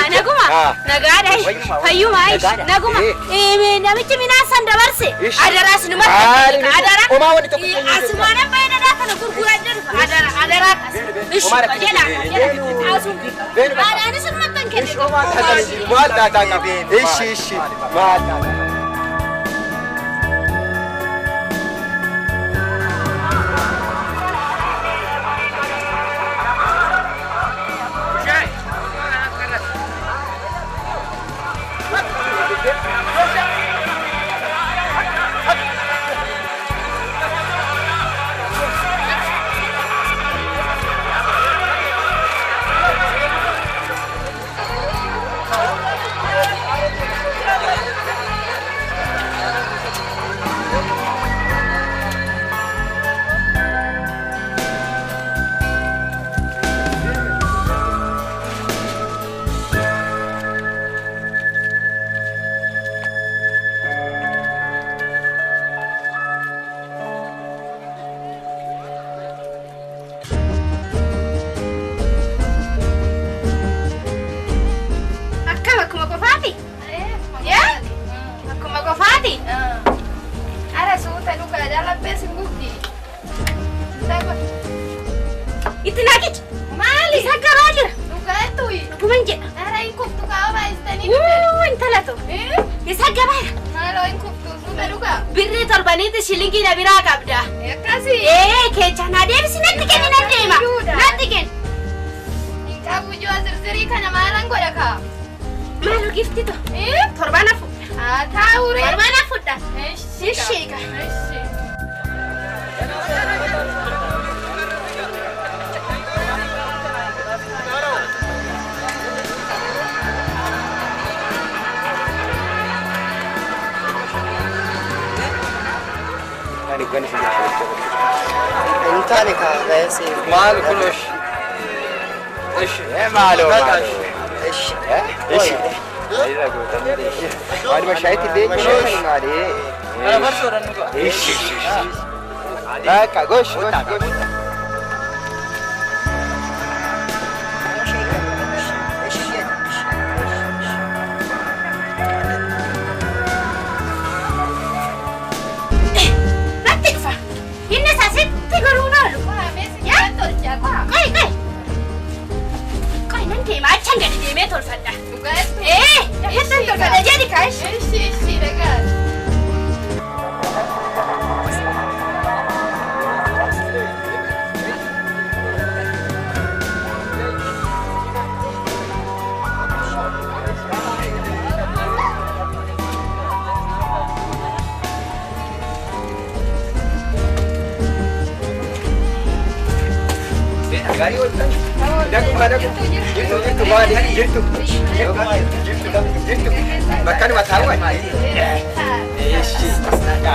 Naguma, nagada, Fayuma, Naguma, Namichi Minasan Davarse, Adaras Numa, Adara, Asumana Bayana, Adara, Shilingi na bira kabda. Kasi. Kechana devi sinatike ni nadema. Natike. Inkabu jua zirziri kana marango daka. Malu gifti to. Torbana fu. Taure. Torbana futa. Shika. انت عليك هذا سي مال كلش ايش ماله ايش ايش اذا قلت ايش ما مشيتي ليه مش عليه انا برشور انه ايش لا كغش Gari hoy jirtu makan matawa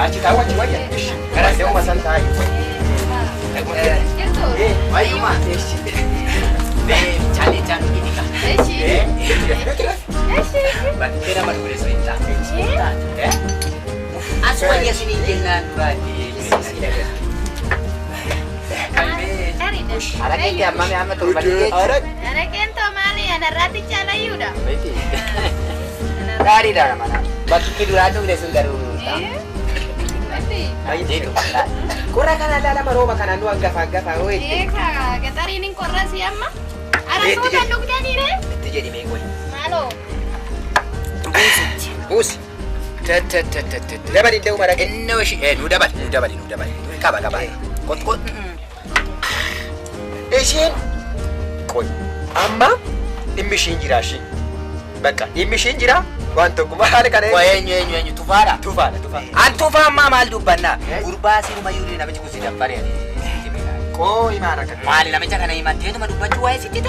achi tawa chiwaya kana sio masanta ayo ma chale chanu kinika bakera madure soita aswanya sini jenan badi Ahora que te ama me ama tu padre. Ahora que ento mali ana rati chala yuda. Baiti. Dari dah mana. Batu kidurado udah sundaru. Baiti. Baiti tu. Kurang kan ada maroba kan anu agaf-agaf oi. Ka tari ning korra si amma. Ara so tanduk jadi re. Itu jadi mego. Malo. Bus. Dapat itu mara kenno shi nu dapat. Kaba. Kot. Eşin koy amma immishin jira shi baka immishin jira wanto kuma hal kana enyu tufara an tufa amma mal dubbanna gurbasi ruma yuri na bichi kusida pare ko imara kan mali na mecha kana imante to madubbachu wa sitite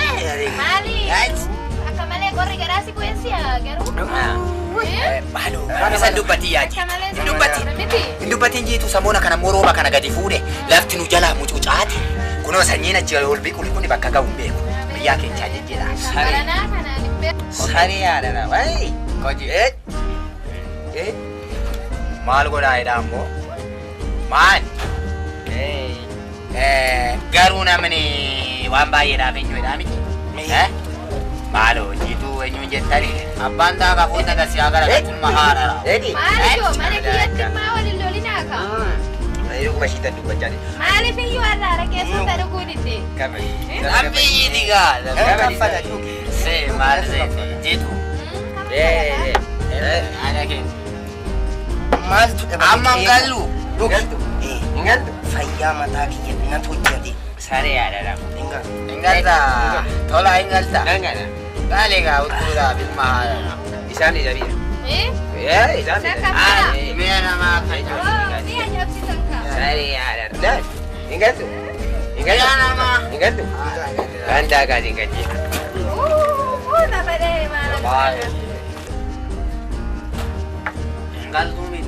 mali akamale gorri garasi kuensia garu Malu, bisa dubbati yaji. Dubbati jitu samona kana moroba kana gadi fude. Lafti nu jala mucucaati. Kuno sanyina jala olbi kulikuni bakka gaumbeku. Biya ke chaje jira. Sari ada na, wai. Koji mal goda ida ambo. Man. garuu namni waan baay'eedhaaf eenyuudha miti. Maalo jitu eenyuun jettanii abbaan taakaa foota gasiyaa gara gatumma haadha. Maaliif mana kiyyatti maa waliin lolinaa ka? Ayo masih tak duga jadi. Maaliif iyyuu arraara keessatti dhuguu didde? Tapi ini kan. Kapan lagi? Mal jitu. Ada kan. Mal tu dapat. Amang galu. Ingat tu. Ingat tu. Saya mata kiyat na tu jadi. Sare ada dah. Ingat. Ingat dah. Thola ingat dah. Ingat dah. Kali kau tu dah bil mahal. Di sana jadi. Ya, di sana. Ini nama kayu. Dia jawab si Tengka. Sare ada. Dah. Ingat tu. Ingat nama. Ingat tu. Anda kan ingat je. Dapat deh malam. Ingat tu ni.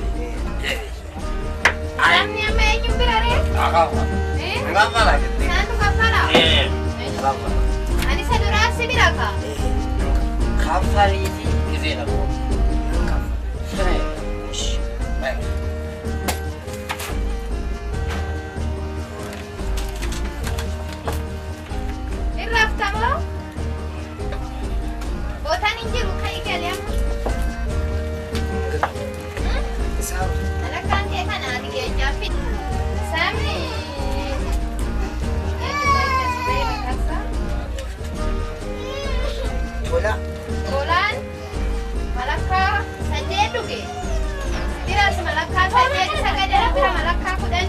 Alamnya main nyumbirare? Agak. Enggak apa lagi. Satu kafala. Apa? Ani sadurasi biraka. Kafal ini izin aku. Kafal. Baik. Irraftamo? Botan injiru kai kalian. Alakkan dia kan ada dia japit. Sami. Bola. Bolan. Malakka saddeet dhuge. Diraas malakkaa saddeet isa gadara bira malakkaa kudhan.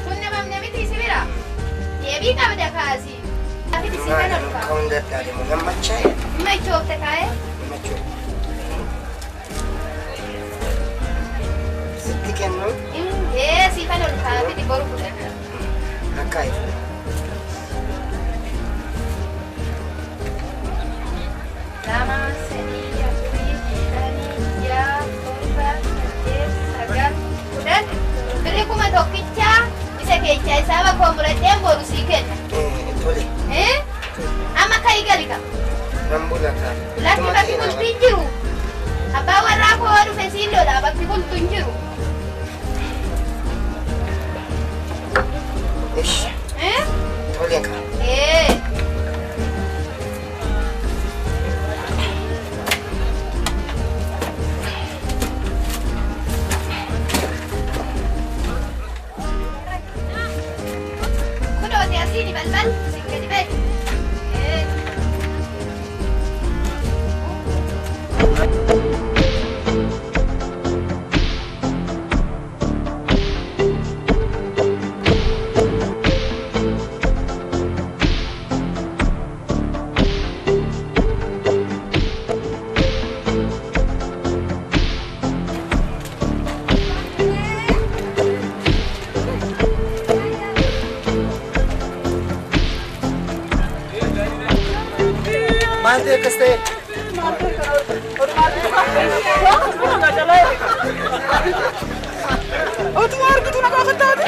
Kun namamne miti si bira. Deebii qabda kaasi. Afiti si kana dhufa. Kau ndak ada mau ngamacai. Machoofte kaa'e. Macam. Sedikit no. Si kana dhufa afiti boru kudhan. Nakai. Lama sadii afurii shanii ja'a torba saddeet sagal kudhan. Birri kuma tokkicha isa keechaa isaa bakkoo muradheen boru sii kenna. Tole. Amma ka'ii gali qaba. Rambula kan. Lakki bakki bultu hin jiru. Abbaa warraa koo dhufe siin lola bakki bultu hin jiru. Ish. Tole kan. Kudooti asii balbal siin gadi bahe. Mante kaste. Otumar gitu nak kau tadi.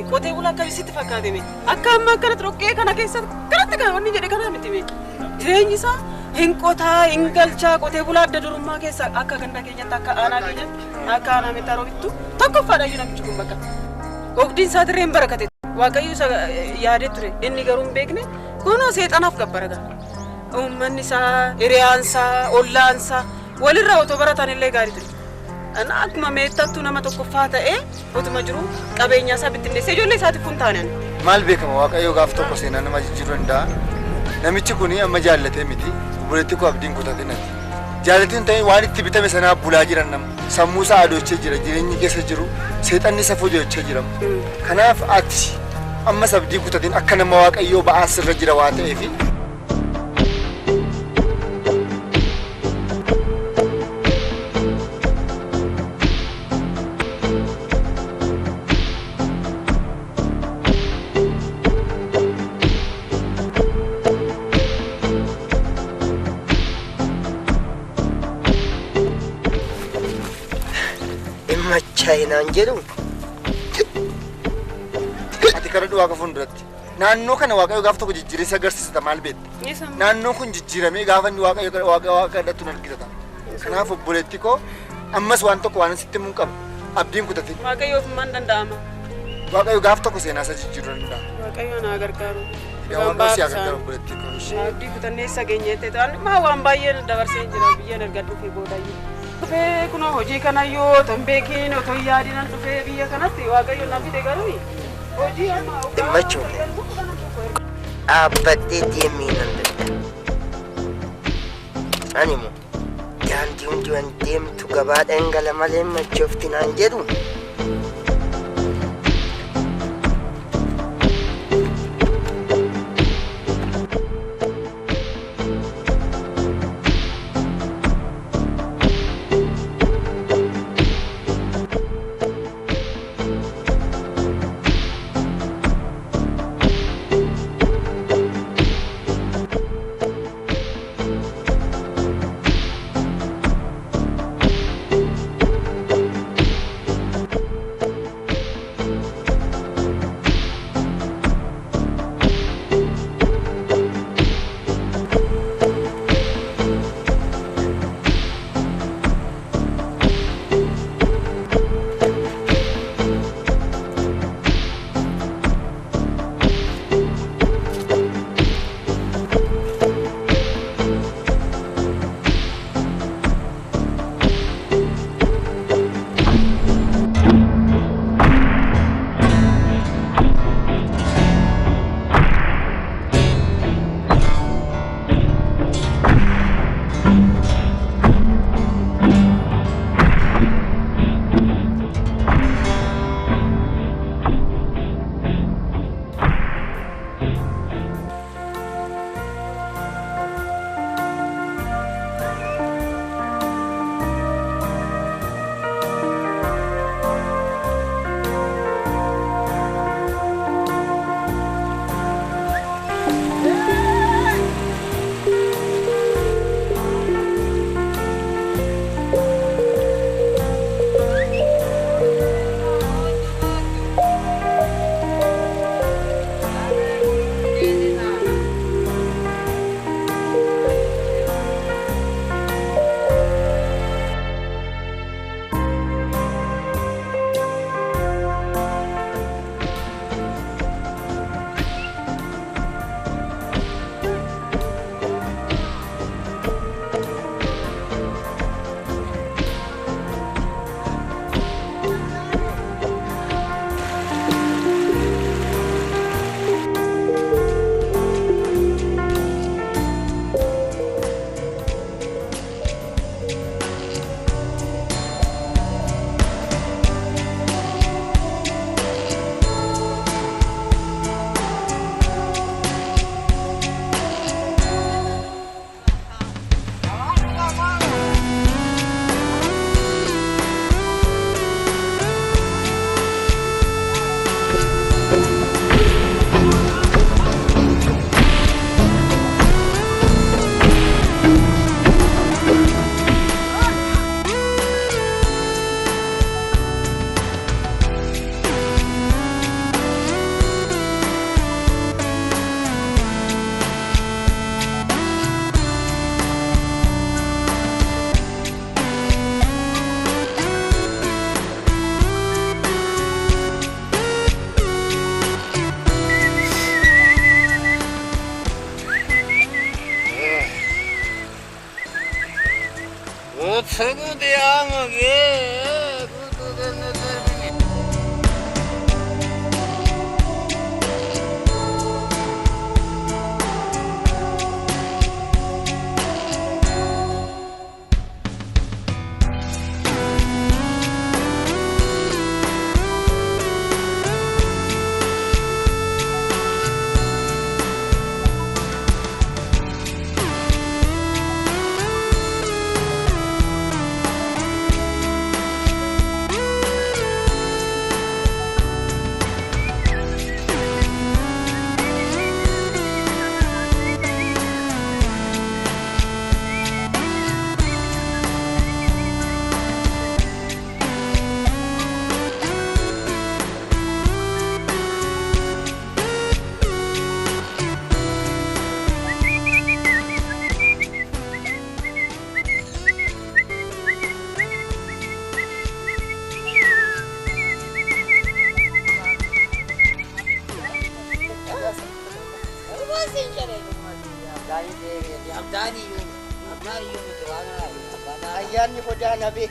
Qotee bulaa akkasitti fakkaatame. Akka amma akkana troqqee kana keessa kanatti kan wanni jedhe kana miti. Jireenyi isaa hin qotaa, hin galchaa qotee bulaa adda durummaa keessa akka ganda keenyatti akka aanaa keenyatti akka aanaa meexxaa roobittu tokkoffaadha iyyuu namichi kun bakka. Ogdiin isaa dirreen barakate. Waaqayyo isa yaadee ture. Inni garuu hin beekne kunoo seexanaaf gabbara gaa. Uummanni isaa, hiriyaan isaa, ollaan isaa walirraa otoo barataan illee gaarii ture. Akkuma meexxattuu nama tokkoffaa ta'ee utuma jiru qabeenya isaa bittinneessee ijoollee isaatiif kun taanaan. Maal beekama waaqayyo gaaf tokko seenaa nama jijjiiruu danda'a. Namichi kun amma jaallatee miti. Obboleetti koo abdiin kutatee nati. Jaallatiin ta'ee waan itti bitame sanaa bulaa jiran nama. Sammuu isaa adochee jira, jireenyi keessa jiru, seexanni isa fojjechee jira. Kanaaf ati amma sabdii kutatiin akka nama waaqayyoo ba'aa sirra jira waa ta'eefi Chainaan jedhu ati kana duwwaa ka fuulduratti naannoo kana waaqayyo gaafa tokko jijjiiree si agarsiisata maal beekta naannoon kun jijjiiramee gaafa inni waaqayyo kadhatu nan argitata kanaaf obboleetti koo ammas waan tokko waan sitti himuun qaba abdiin kutatin waaqayyoof maan danda'ama waaqayyo gaafa tokko seenaa isa jijjiiruu danda'a waaqayyo naa gargaaru waan boosii agargaaru obboleetti koo abdii kutannee isa geenyeetti ta'an maa waan baay'ee dabarsee jira biyyeen argadhu fi boodayyee dhufee kunoo hojii kanayyoo otoo hin beekin otoo hin yaadinan dhufee biyya kanatti waaqayyo na fide garuu hojii amma dhimmachuun dhaabbadhee deemee nan danda'a. Ani immoo daandii hundi waan deemtu gabaa dhangala malee machoofti naan jedhu. segudiamo che ayyaanni hodaa nabe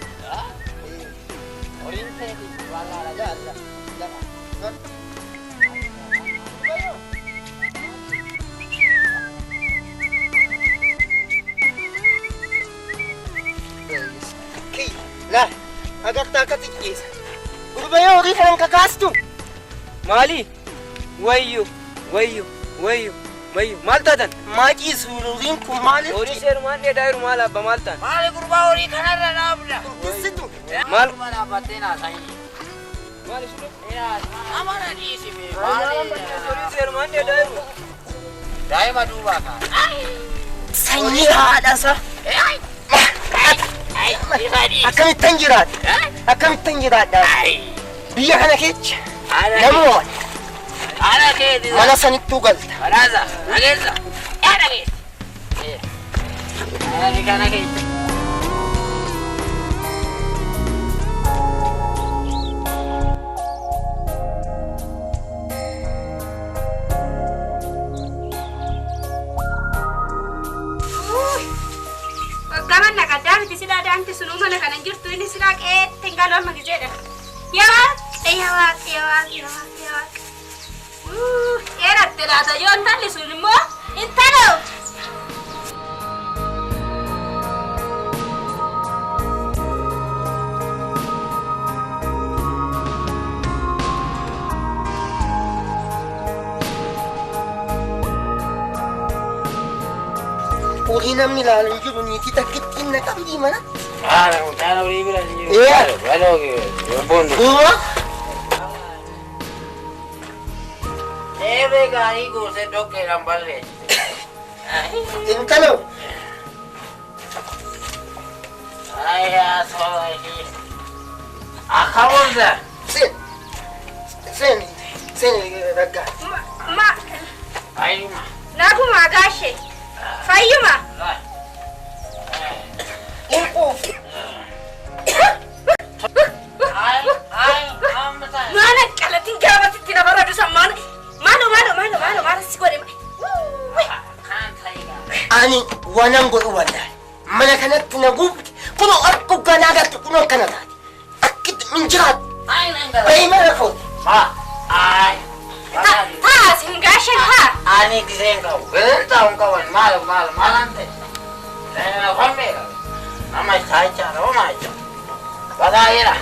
lah agak takut ikis gurubaya ori kan kakastu Mali. Wayyo. Maltaatan. maki sururin ku mali Horii seerumaan dheedaa maal abba maaltaan? Maali gurbaa horii kanarra dhaabda. kisitu Maal? Gurbaa dhaabbattee naasanii. Maali sun? Amana dhiisime. Horii seerumaan dheedaa Daa'ima duubaa kaa. sanyii haadhasa akkamittan jiraadha biyya kana keessa namoota Ana keeti. mana sanittuu galta Baraasa. Nageessa. Nageessa. Ani kana keessa. Gaman naqadaa miti silaa daanti sunuu mana kanan jirtu inni silaa qeetti hin galoo amma gizeedha. Yaa Eeratte laata yoo intalli sun immoo intaloo. horii namni ilaalan jiru niitii takkittiin na qabdii mana Taana horii bira ni jiru. Baloo boondu. duuba Eebee gaarii goosee dhoqqeedhaan balleesse. intalo Ayyaa soolii. Akaboonsa. sen raggaa Ma Ayuma. naguma gaashe fayyuma. in quufi Mana qalatiin gaafatitti na baradu sammaana. Maalo si godhe. ani wanan godhu wallahi mana kanatti na gubdi kunoo akka ganaa galtu kunoo akkana taate akkitti min jiraatu bayi mana footi Haa sin gaashen haa. Ani giseen qabu. Giseen taa'uun qaban maalan ta'e. Fammeera. Nama istaachaa nama jaa. Bagaayera.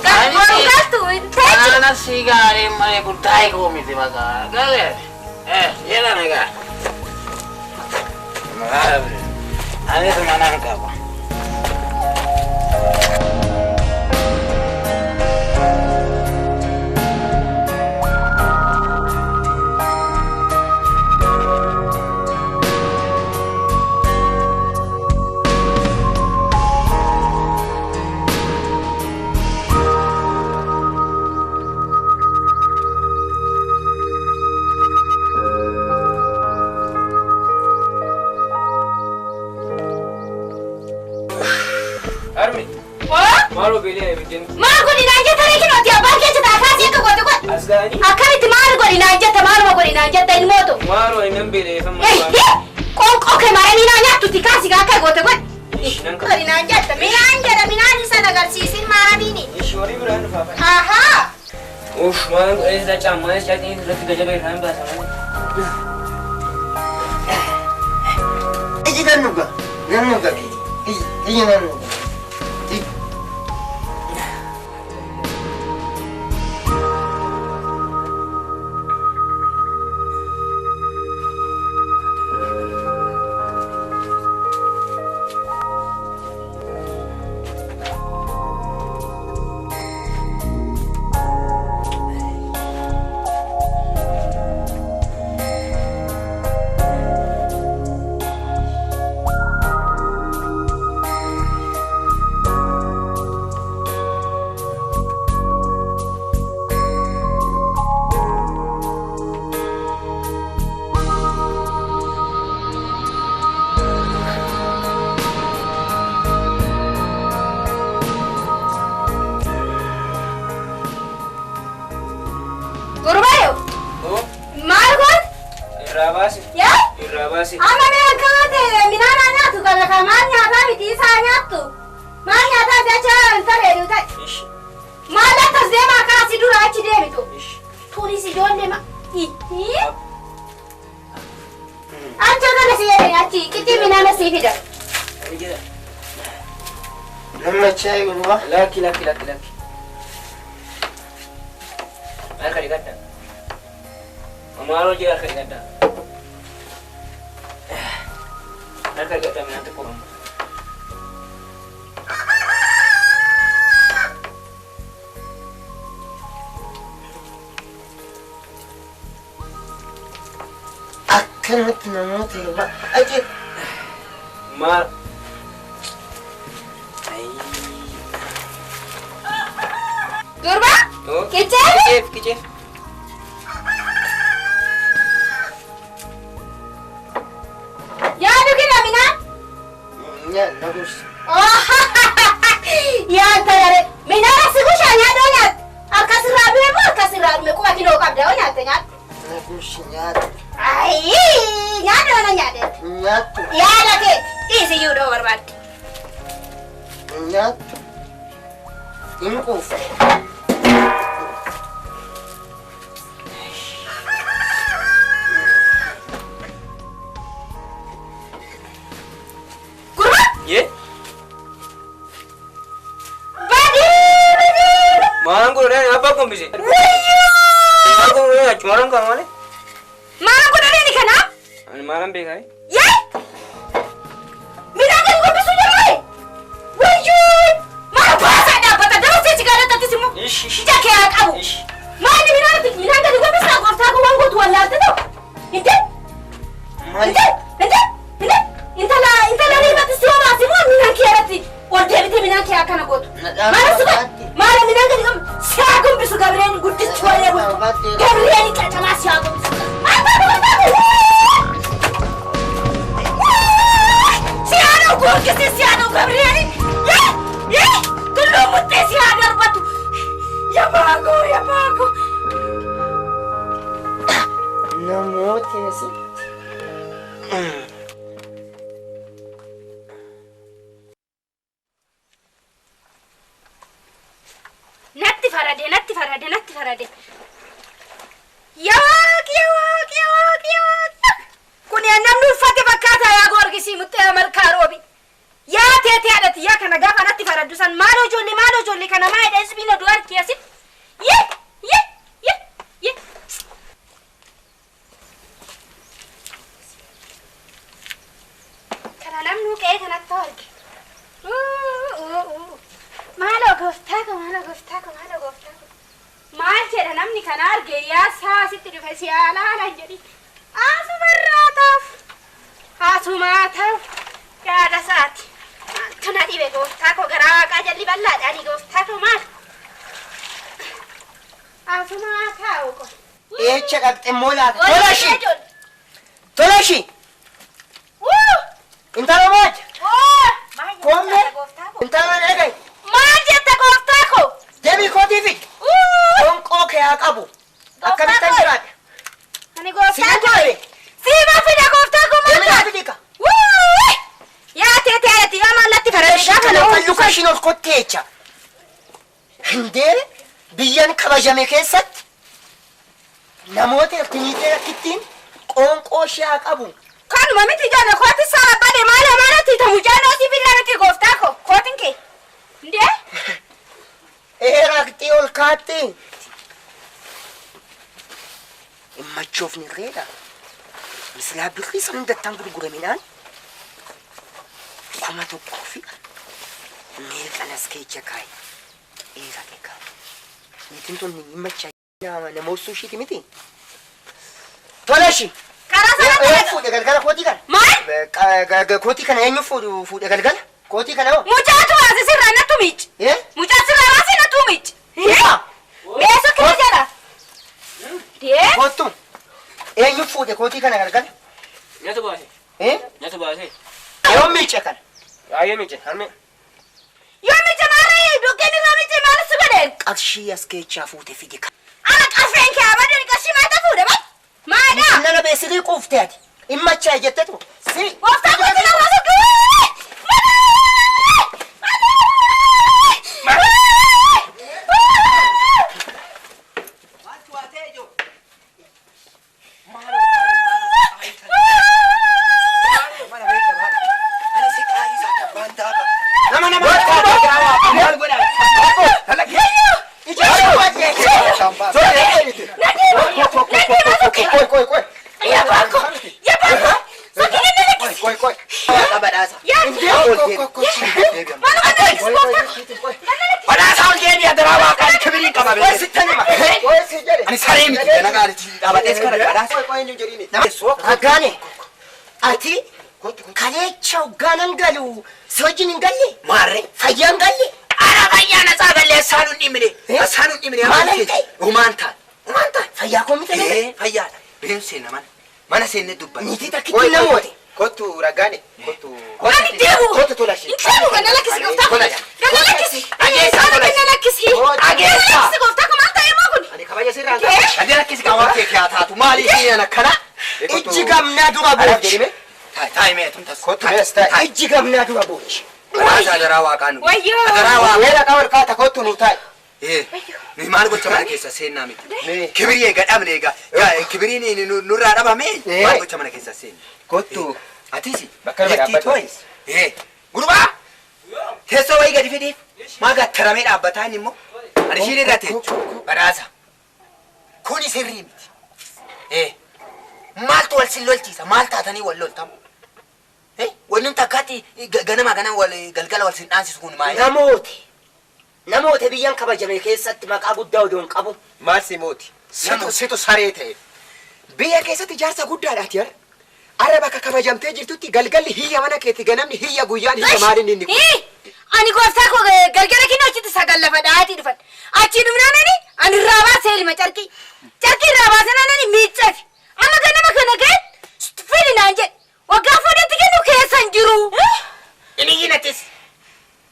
Galtu teechu. Ana si gaarii malee guddaa eeguu miti bagaa. Galee. Jira nagaa. Anis manaan qaba. Armi. Maaloo beelee eebbeen. Maal godinaan jetta reekinooti abbaan keessa taa'aa seetu goote godhe. As ga'anii. Akkamitti maal godinaan jetta maaluma godinaan jetta ilmootu. Maaloo hin beelee fan Qoonqoo kee maara minaa nyaattutti kaasii akka goote godhe. Nan ka. Godinaan jetta minaan jedha minaan isa agarsiisin maarabiini. Ishi horii biraan dhufaa fa'i. Ahaa. Uff maalan godhee sidaa caammaa isaatiin irratti gajaba irraan baasaman. iji nannuga iji nannuga baasi. Amma mee akkaate minaan nyaatu kana ka maal nyaataa miti isaa nyaattu. Maal nyaataa jecha wanta reedu ta'e. Ish. Maal akkas deemaa kaasi dura achi deebitu. Ish. Tuunis ijoollee ma. Achi kana si jedhani achi qixii minaan asii fida. Ijira. Nama chai gurba. Laki. Harka digadda. Amaro je harka digadda. Harka digadda minaan tokko. Akkanatti namoota yeroo baay'ee Maal. Durba? Oh. Kicheef? Kicheef. Yaadu kina minaan? nyaanna gosa. Yaa tarare minaan asi gushaa nyaadoo nyaat. Akkasirraa beeku akkasirraa dhume quba kinoo qabda oo nyaatte nyaat. Nagushi nyaata. Ayi nyaadoo na nyaadde. Nyaatu. Yaada kee dhiisiyyuu dhoo barbaadde. Nyaatu. Hin quufu. Gurba? Ye? Badii! Maangu deh apa kombisi? Wayyoo! Aku ya cuma orang kamu mana? Maal godhanii ni kanaaf? Ani malam beekai. Yee! Midhaan gadi gombisu jirre! Wayyoo! Maal baasaa dhaabbata dabarsee sigaarrattattis immoo Ish. ija kee haa qabu. Maali midhaan gadi gombisaa gooftaa koo waan gootu wallaalte ta'u? Inte? Intala riibatti si horaasi moo midhaan kee irratti ol deebitee midhaan kee akkana gootu? Maala suba? Maala midhaan gadi gombisu si haa gombisu Gabriel guddichi wallee bultu. Gabriel qacamaa si haa gombisu. Porque se ano Gabriel. Tullo mutte si darbatu. Ya bago. Namoota asi. Natti farade. Yaa kun namni uffate fakkaata yaa goorgisi mutte malkaa roobi. Yaa teete haadhati yaa kana gaafa natti faraddu san maaloo ijoollee kana maa jedhee sibiila du'aa arkeessi. Yee. Kana namni qe'ee kanatti arge. Maaloo gooftaa ko. Maal jedha namni kana arge yaa saasitti dhufe si alaala jedhi. Asumaa ta'u yaada isaati. Tuna dhibe gooftaa koo garaa waaqaa jalli bal'aadhaani gooftaa koo maal? Asumaa ta'u ko. Eecha dhaqxe moolaata. Tolashi. Intala mooja. Koombe. Intala dhagaye. Maal jetta gooftaa koo? Deebii kootii fi qoonqoo kee haa qabu. Akkamittan jiraadha. Ani gooftaa koo. Siima Siima fida gooftaa koo maal Deebii taate? fidika. Yaa teete haadhati yaa maallatti faradee Eeshaa kana qallu kashiin ol kottee jecha. Hindee biyyan kabajame keessatti namoota akkiniitee akkittiin qoonqoo ishee haa qabu. Kanuma miti jala kooti saabade maala tiitamu jaanoo si fida miti gooftaa koo kootin kee. Ndee? Eeraqxii ol kaattee. Immachoofni reedha. Mislaa birrii san hundattaan gurguraminaan. Kuma tokkoo fi meeqanas keecha kaayi. Eegaa. Niitiin tun himmacha nama ussuu ishiiti miti. Tolashi. Karaa sana Fuudhe galgala kootii kana. maal? Kootii kana eenyu fuudhe galgala? Kootii kana hoo? Mucaatu waasi sirraa nattu miici. Mucaa sirraa waasi nattu miici. Meeshaa kee jala. Dee? Kootu. Eenyu fuudhe kootii kana galgala? Nyatu baase. Nyatu baase. Yoo miice kana. Ayo mice, harme. Yoo miici maali? Dhukkeen irraa miici maali si godheen? Qarshii as keechaa fuute fide kana. Ana qarsheen kee abadan qarshii maata fuudhe bai? Maadha? Nana beesilii quuftee ati. Immacha jettetu. Si. Gooftaa kooti na waasu Agane. Ati kalecha uganan galu. Sojin ngalli. Mare. Fayyan galli. Ara fayyana tsagalle sanun dimire. Sanun dimire. Umanta. Umanta. Fayya komite ne? Fayyada. Bin sena man. Mana senne dubban. Niti takiti namote. Kottu raggaane. Kottu. Ani deemu. Kottu tolashi. Deemu gana lakkisi gooftaa. Gana lakkisi. Ageessa Gana lakkisi. Ageessa. Lakkisi gooftaa kun maal ta'e moo kun? Ani kabaja sirraan. Adi rakkisi qaama kee kee taatu maali isheen akkana? Ijji gamnaa dura boochi. Taa'e mee tumtas. Kottu mees ta'e. Ijji gamnaa dura boochi. Raasa adaraa waaqaan. Wayyoo. Adaraa waaqaan. Weera qawar kaata kottu nu ta'e. Ni maal gocha mana keessa seenaa miti. Mee. Kibirii gadhamne egaa. Kibiriin nurraa dhabame maal gocha mana keessa seenaa. Kottu. Atisi. Bakka dhaabbatu. Gurbaa. Teessoo wayii gadi fidiif. Maa gattaramee dhaabbataa inni immoo. Ani ishiin irra teechu. Badhaasa. Kuni sirrii miti. Maaltu wal sin lolchiisa? Maal taatanii wal loltamu? Wanni takkaatti ganama galgala wal sin dhaansisu kun maali? Namoota biyyan kabajame keessatti maqaa guddaa odoon qabu. Maal si mooti? Situ saree ta'e. Biyya keessatti jaarsa guddaadhaati yar. Arra bakka kabajamtee jirtutti galgalli hiyya mana keetti ganamni hiyya guyyaan hiyya maaliin inni kun? Ani gooftaa koo galgala kinoo achitti sagal dhaatii dhufan. Achi dhufnaanani ani irraa baasee ilma carqii. Carqii irraa baasanaanani miiccafi. Amma ganama kana ga'e fedhi naan jedhe. Waggaa fuudhatti kennu keessa hin jiru. Inni yinattis.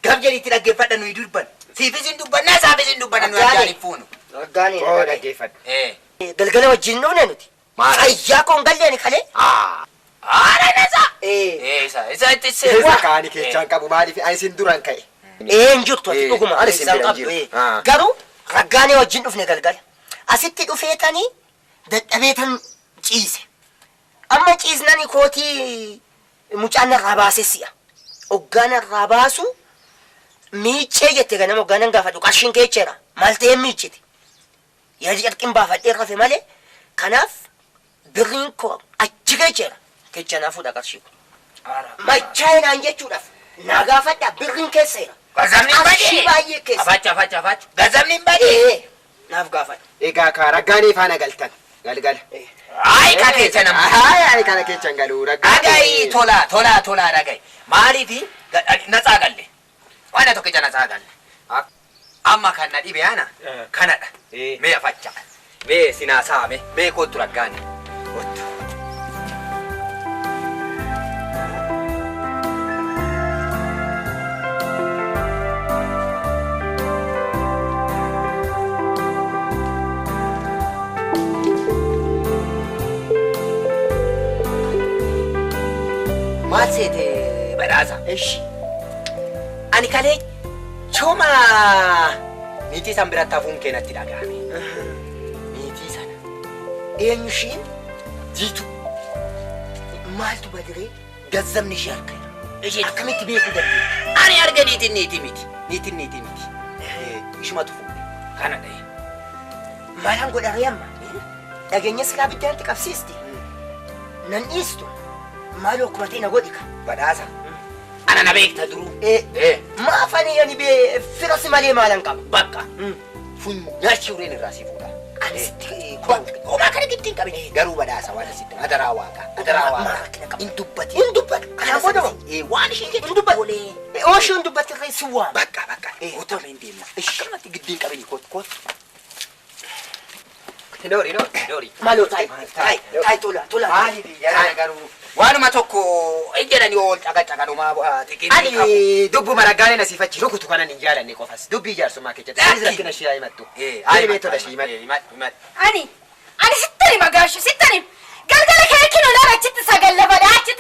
Gab jedhiitti dhaggeeffadha nuyi dubban. Siifis hin dubbanna isaafis hin dubbanna nuyi ajaa'ib fuunu. Raggaanii Oo dhaggeeffadha. galgala wajjin nuune nuti. Fayyaa koon galleeni kalee. Aara nasa. Isa itti seera. Isa kaani keechaan qabu maaliif ani sin duran ka'e. Een jirtu ati dhuguma Ani isaan sin qabdu. jiru. Garuu raggaanii wajjin dhufne galgala. Asitti dhufeetanii dadhabeetan ciise. Amma ciisnani kootii mucaan irraa baase si'a. Hoggaan irraa baasu miiccee jette ganama hoggaanan gaafadhu qarshiin keecheera. Maal ta'ee miiccite? Yaadi carqiin baafadhee rafe malee kanaaf birriin koo achi keecheera. Keechanaa fuudha qarshii kun. Machaa'inaan jechuudhaaf naa gaafadha birriin keesseera. Gazamni hin badee. Qarshii baay'ee keessa. Afacha. Gazamni hin badee. Naaf gaafadha. Egaa ka raggaanii faana galtan galgala. Ay ka keessa nama. Ani kana keechaan galuu raggaanii. Agayi tola dhagayi. Maaliifi natsaa galle. Waan tokkicha natsaa galle. Amma kan na dhibe ana kanadha. Mee afacha. Mee sinaasaa mee kootu raggaani. Kootu. Maal seete badhaasa? Eshi. Ani kalee choma niitii san biratti hafuun keenatti dhagahame. Niitii sana. Eenyu ishiin? Jiitu. Maaltu badiree? Gazzabni ishee argeera. Isheen Akkamitti beekuu dandeenya? ani arge niitiin niitii miti. Niitiin niitii miti. Ishumatu fuudhe. Kana dha'e. Maalaan godharee amma? Dhageenya silaa biddaanti qabsiisti. Nan dhiistu. Maaloo kubatee na godhika. Badhaasa. Ana na beekta duruu. Maafanii ani bee firasi malee maalan qaba. Bakka. Funyaachi ureen irraa si fuudha. Ansitti Homaa kana gittiin qabine. Garuu badhaasa waan asitti adaraa waaqa. Adaraa waaqa. Hin dubbati. hin dubbatu. Kana booda waan isheen jettu hin dubbatu. Ooshii hin dubbatu irree si waama. Bakka. Utama hin deemna. Akkanatti giddiin qabini koot. Doori. Maaloo taayi tola. Maaliif yaada garuu waanuma tokko jedhanii ol caqanumaa xiqqeen. Ani dubbuma raggaanii na siifachi rukutu kanan hin jaalanne qofas. Dubbii jaarsummaa keessatti. Anis rakkina ishee himattu. Ani beektola ishee himadhu. Ani sittani magaashu sittani galgala kee kinu la achitti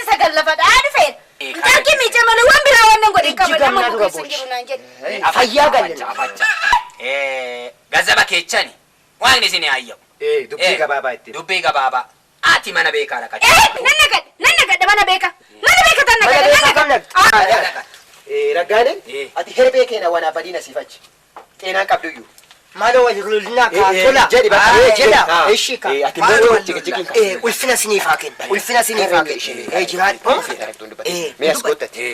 sagallafadha dhufeen dargi mi jamalu waan biraa wannan godhe qaba nama gogeessan jiru naan jedhe Fayyaa galle. Gazaba keechani waan isin hayyo Dubbii gabaabaa itti. dubbii gabaabaa ati mana beekaa dhaqacha nan nagadda mana beeka tan nagadda Raggaane ati herbee keena waan abadiina sifachi. Xeenaan qabduyyuu. Maaloo wajjirullinaa kaatola. Jedhi bakka jedha. Eshi ka. ati biroo jigijigiin kan. Ulfina siniifaa kenna. Ulfina siniifaa kenna. Jiraan. Mee as gottati.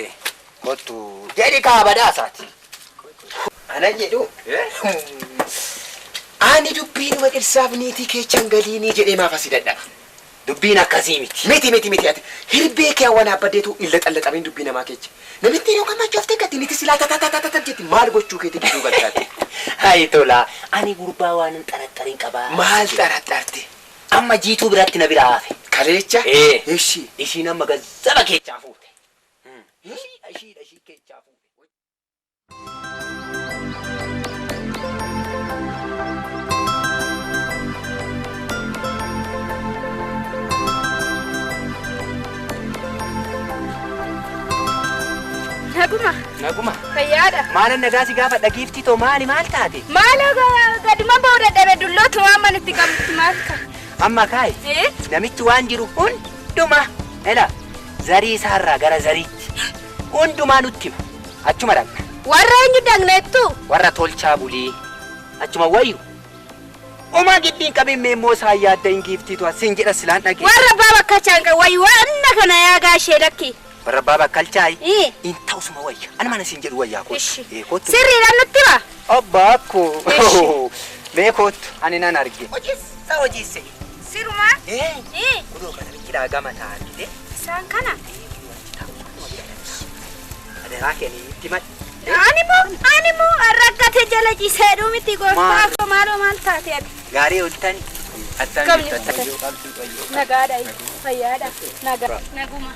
Kottu. Jedhi kaabadaasaati. Ana jedhu. Ani dubbiin maqirsaaf niitii keechan gadiinii jedhee maaf asii dadhaba. Dubbiin akkasii miti. Miti ati. Hirbee kee waan abbadeetu illa xallaxabiin dubbii namaa keecha. Namitti yoo gammachuuf teekkatti niitii silaa tatatatata jetti maal gochuu keetti gidduu galchaatti. Hayi tola. Ani gurbaa waan hin xaraxarin qabaa. Maal xaraxarte? Amma jiituu biratti na biraa hafe. Kaleecha? Eshi. Ishiin amma gazzaba keechaa fuute. Ishii keechaa fuute. Naguma fayyaadha Maalan nagaasi gaafa dhagiifti too maal taate? maala gaduma booda dhabe dullootu waan manitti qabdi maalka Amma kaay namichi waan jiru hunduma zarii isaarraa gara zariitti hundumaa nutti hima. Achuma dhaqna. warra eenyu dhaqneettu Warra tolchaa bulii achuma wayyu. Uma giddiin qabin meemmoo isaa yaadda hin giiftiitu asin jedha silaan dhagee. warra baaba kachaan wayi wanna kana yaa gaashee dhakki Warra baaba kalchaay in ta'usuma wayya. Ani mana sin jedhu wayyaa kootu. sirriidhaan nutti hima Abbaakko. Mee kootu ani nan arge. Hojiisse. sirumaa Kudoo kana biqiraa gama taa'anii isaan kana adeeraa kenni itti madhi. animmoo rakkate jala ciiseedhu miti gooftaa maaloo maal taate ati Gaarii oltani. nagaadha fayyaadha naguma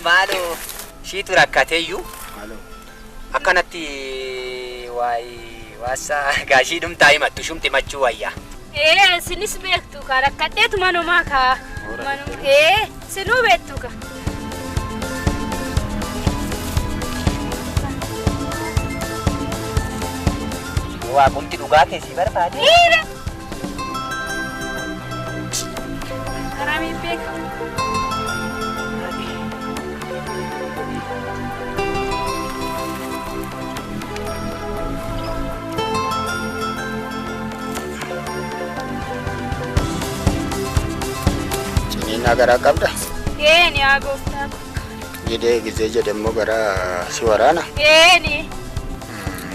Maaloo shiitu rakkateeyyuu akkanatti waasa gaashii dhumtaa himattu shumti machuu wayyaa. sinis beektu ka rakkadheetu manumaa ka sinuu beektu ka Waaqumti dhugaa keessii barbaade. Karamiin beeka Ciniinaa garaa qabda. ni yaa gooftaa Gidee gizee jedhammoo gara si waraana. ni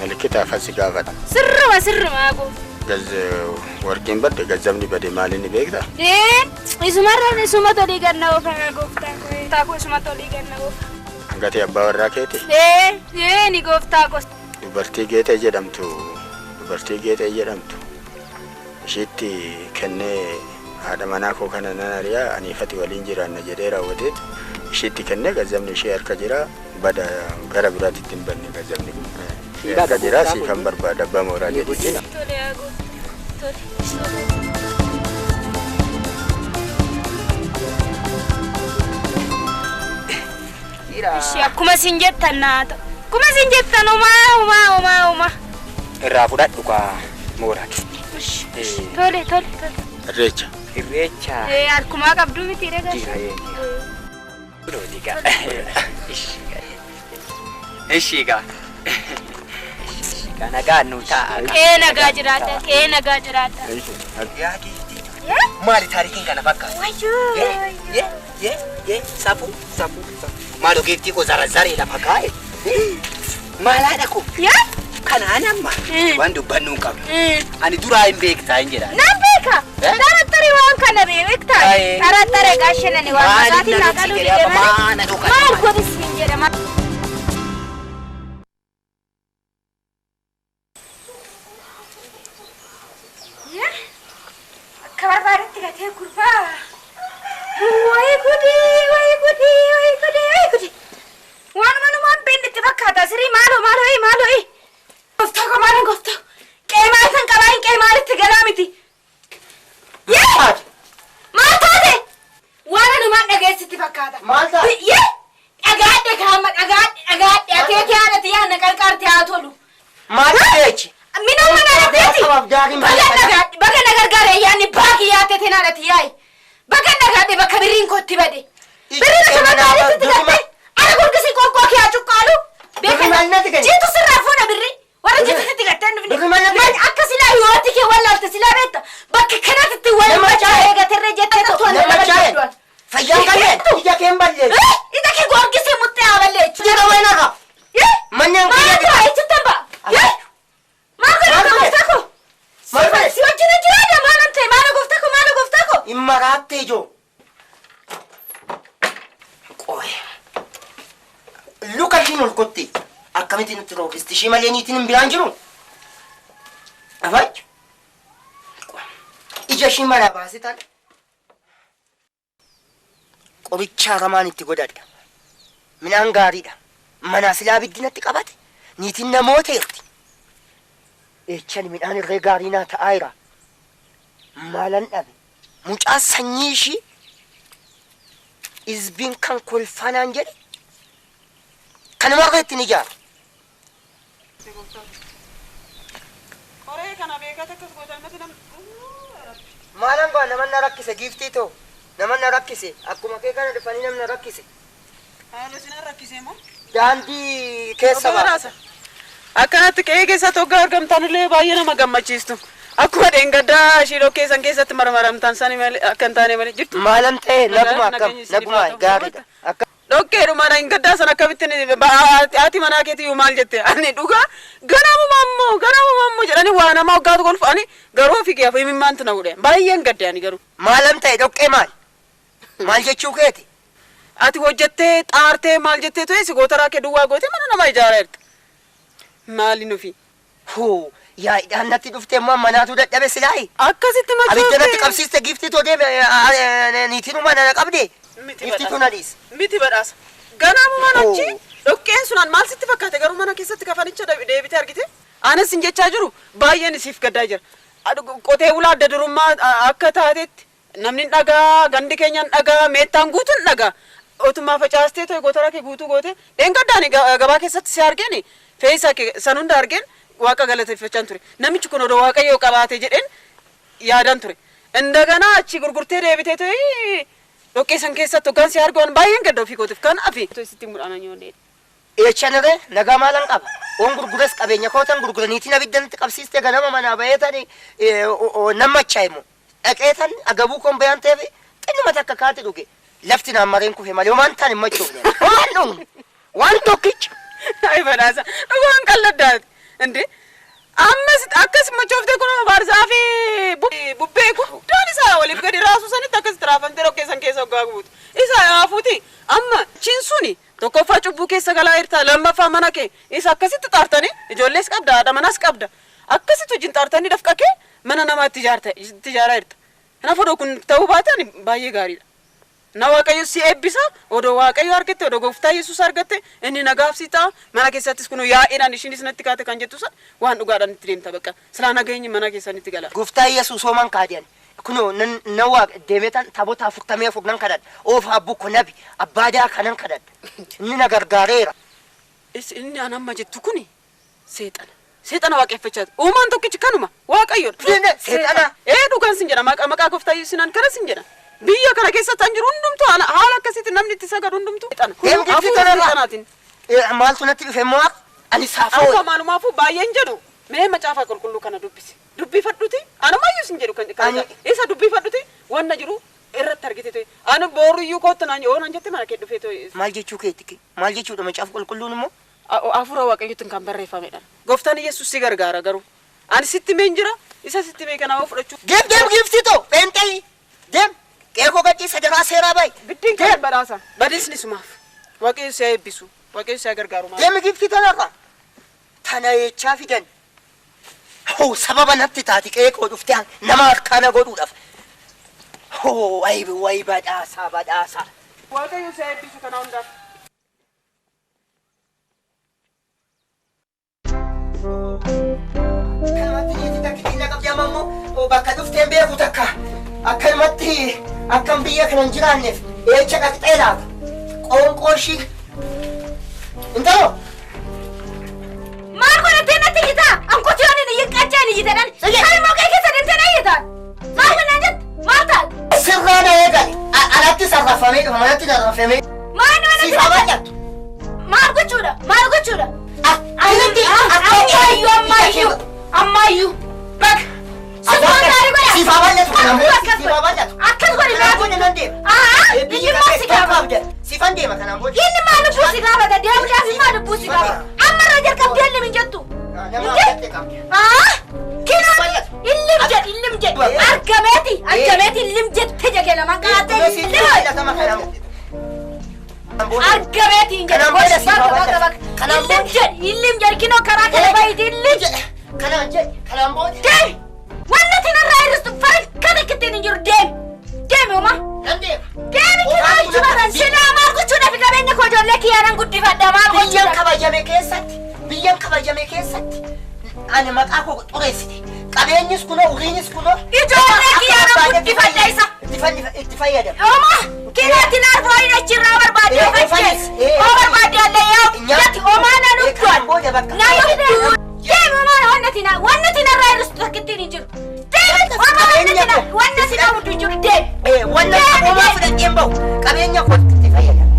Malikitaaf asi gaafadha. sirruma gooftaa Warqeen badde gazzabni bade maaliin ni beektaa? isuma tolii ganna oofaa gooftaa ko isuma tolii ganna oofaa Gatii abbaa warraa keeti. ni gooftaa ko Dubartii geetee jedhamtu. Ishiitti kennee haadha manaa koo kana nan ari'aa aniifati waliin jiraanna jedhee raawwateet ishiitti kennee gazzabni ishee harka jira bada gara biraatti ittiin banne gazzabni kun. Harka jira si kan barbaada abbaa mooraa jedhee. tole yaa gooftaa tole akkuma sin jettan naata akkuma sin jettan uma Irraa fudhadhu kaa mooraa. tole Irreecha. Irreecha. harkumaa qabduu miti dhagaa Ishiigaa. Nagaa nu ta'a. nagaa jiraata Maali taarikiin kana fakkaata? Safuu. Maaloo geettii koo zaree lafa kaa'e. Maalaadha koo. Kanaan amma waan dubbannu hin qabnu. Ani duraa hin beektaa hin jedha. nan beeka tarattari waan kana beektaa tarattare gaashenani waan masaatiin naaqaluu Maana dhokata. maal godhis hin jedhama akka barbaadetti gatee gurbaa wayi gudi waan manumaan beeknetti fakkaata sirii maaloo gooftaa ko maalan gooftaa Qeemaa san qabaan qeemaalitti galaamiti. Maal taate? Waan anumaan dhageessitti fakkaata. Maal taate? Dhagaadhe kaama dhagaadhe akeekee haadhati yaadna qarqaarte haa tolu. Maal jechi? Minuu mana dhageetti. Baga na gargaare yaadni baaki yaatete haadhati yaayi. Baga dhagaadhe bakka birriin kootti bade. Birriin asuma gaariitti gatte. Ana gurgisi qoqqoo kee haa cuqqaalu. Jiitu sirraa fuudha birri. Warra jiitutti gattee dhufne. Akka silaa hiwooti kee wallaalte silaa beekta. Bakka kanatti wal machaa eegaterree jettee tokko nama jedhuun. Fayyaan qabee ija kee hin balleessu. Ija kee gorgisee muttee haa balleessu. Jira wayna qaba. Manneen kiyya Maal ta'e itti ba? Maal godhe gooftaa ko? Si wajjin jiraadha maal ta'e maal gooftaa ko? Hin maraattee ijoo. Qooye. Luka ishiin ol kotte. Akkamitti nutti roobisti ishii malee niitiin hin biraan jiru. Afaachu. Ija ishii manaa baasee taane. Qoricha haramaan itti godhadha. Midhaan gaariidha. Manaa silaa biddinatti qabate. Niitiin namoota hirti. Eechan midhaan irree gaarii naa ta'aa jira. Maalan dhabe. Mucaa sanyii ishii izbiin kan kolfanaan jedhe. Kanuma irra ittiin ijaara. Koree kana beekata akkas godhamatti Maalan baa naman na rakkise giiftii ta'u. Naman na rakkise. Akkuma kee kana dhufanii namni na rakkise. haala sinan rakkisee moo? Daandii keessa baasa. Akkanatti qe'ee keessatti hoggaa argamtanillee baay'ee nama gammachiistu. Akkuma dheengaddaa shiiloo keessan keessatti marmaramtan sani malee akka hin taane malee jirtu. Maalan ta'e naguma akkam naguma gaariidha. Dhokkeedhuma dheengaddaa sana akkamittiin haati manaa keetiyyuu maal jette ani dhugaa ganamuma ammoo jedhanii waa nama hoggaatu golfu ani garuu ofii kee afii mimmaantu na godhe baay'een gadde ani garuu. Maalan ta'e dhoqqee maal jechuu keeti? Ati hojjettee xaartee maal jettee ta'e si gootaraa kee duwwaa goote mana nama ijaaraa jirta. Maali nufi? Hoo yaa idhaan natti dhuftee immoo manaatu dadhabe silaayi. Akkasitti machoofte. Abidda natti qabsiiste giftii too deeme niitiinuma na qabde. Giftii too na dhiise. Miti badhaasa. Ganamuma achi dhoqqeen sunaan maal sitti fakkaate garuu mana keessatti kafanicha deebitee argite? Anas hin jechaa jiru baay'een isiif gaddaa jira. Qotee bulaa adda durummaa akka taatetti namni dhagaa gandi keenyaan dhagaa meettaan guutuun dhagaa. Otumaa facaastee ta'e gootara kee guutuu goote dheengaddaan gabaa keessatti si argeen fe'iisaa kee san hunda argeen waaqa galateeffachaan ture. Namichi kun odoo waaqayyoo qabaate jedheen yaadan ture. Indaganaa achi gurgurtee deebitee ta'e dhoqqee san keessatti hoggaan si argoon baay'een gadda ofii kootiif kan afi. Sitti mudhaan yoonee. Eechaniree nagaa maalan qaba. Oon gurgures qabeenya kootan gurguraniitiin abiddanitti qabsiiste ganama manaa baheetani nammacha immoo dhaqeetan agabuu koon bayaan ta'eef xinnuma takka kaati dhuge. Lafti naan mareen kufe malee waan taan hin machoofne. Waan tokkicha. Ay badhaasa dhugaan qalladdaati. Inde ammas akkas machoofte kun baarsaa fi bubbee guddaan isaa waliif gadi raasuu sanitti akkasitti raafamtee dhoqqee san keessa hoggaa guutu. Isa haafuuti amma chin suni tokkoffaa cubbuu keessa galaa jirta lammaffaa mana kee isa akkasitti xaartanii ijoollees qabda haadha manaas qabda akkasitti wajjin xaartanii dafqa kee mana namaa itti ijaaraa jirta. Kanaaf odoo kun ta'uu baatan baay'ee gaariidha. Na waaqayyo si eebbisa odoo waaqayyo argatte odoo gooftaa Yesuus argatte inni nagaaf si ta'a mana keessattis kun yaa'inaan ishiinis natti kaate kan jettu san waan dhugaadhaan itti deemta bakka silaa nageenyi mana keessanitti gala. Gooftaa Yesuus hooman kaadiyan kunoo na waaqa deemetan taabota 44 nan kadhadha oofa abbuu ko nabi abbaadaa kanan kadhadha inni na gargaareera. Inni an amma jettu kuni seexana waaqeffachaati uumaan tokkichi kanuma waaqayyoodha. Seexana dhugaan sin jedha maqaa gooftaa Yesuusinaan kana sin jedha. Biyya kana keessatti an jiru hundumtu haala akkasitti namni itti sagadu hundumtu. Maaltu natti dhufe immoo ani saafaa akka maalumaafuu baay'een jedhu mee macaafa qulqulluu kana dubbisi. Dubbifadhuti anumayyuu sin jedhu kan isa dubbifadhuti wanna jiru irratti argite ta'e ani booruyyuu kootti naan oonan jette mana kee dhufee ta'e. Maal jechuu keetti maal jechuudha macaafa qulqulluun immoo? Hafuura waaqayyootiin kan barreeffamedha. Gooftaan Yesuus si gargaara garuu ani sitti mee jira isa sitti mee kana fudhachuu. Deem giftii ta'u pheenxee deem. Keeko gadi sadarkaa seeraa baay'ee. Biddeen kan badhaasa. Badisni sumaaf. Waaqayyo si eebbisu. Waaqayyo si gargaaru maal. Deemi giftii tanarra. Tana jechaa fidan. Hoo sababa natti taati keekoo dhuftee nama harkaana godhuudhaaf. Hoo wayi badhaasa. Waaqayyo si eebbisu kana hundaaf. Kanatti namammoo bakka dhuftee beeku takka akkanumatti akkam biyya kana hin jiraanneef eecha dhaqxee laata qoonqoo ishii intalo maal godhattee natti hitaa ankuti yoon hin hiqqachaan hiyitadhan kalmoo kee keessa dantana hiyitaan maal kannaan jette maal taate sirraana eegale alatti sarrafamee dhufa manatti sarrafamee maal nama siifaa baay'attu maal gochuudha ammayyuu bakka siifaa baay'atu siifaa baay'atu akkas godhi kanaan nan deema biyyi maal si gaafata siifan deema kanaan booda inni maal lubbuu si gaafata deemuudhaaf maal lubbuu si gaafata ammarra jalqabdee illim hin jettu illim jedh argameeti illim jette jege lama qaatee argameeti hin jedhu illim jedh kinoo karaa kana baay'iti illim kanaan booda deemi wanna tinarraa irristu farkana kittiin hin jiru deemi uma deemi kinoo ichumarran silaa maal gochuudhaaf qabeenya koo ijoollee kiyyaanan guddifadha maal biyyan kabajame keessatti ani maqaa koo xureessite qabeenyis kunoo uriinis kunoo ijoollee kiyyaanan guddifadha isa itti fayyadama oma kinaatti naarfooyin achirraa barbaadde fakkeen oo barbaadde allayyaa yatti omaa nan ubduan na ubduun deemi omaa wanna tinarraa irristu takkittiin hin jiru deemi omaa wanna tina ubdu hin jiru deemi wanna omaa fudhadheen bahu qabeenya koo itti fayyadama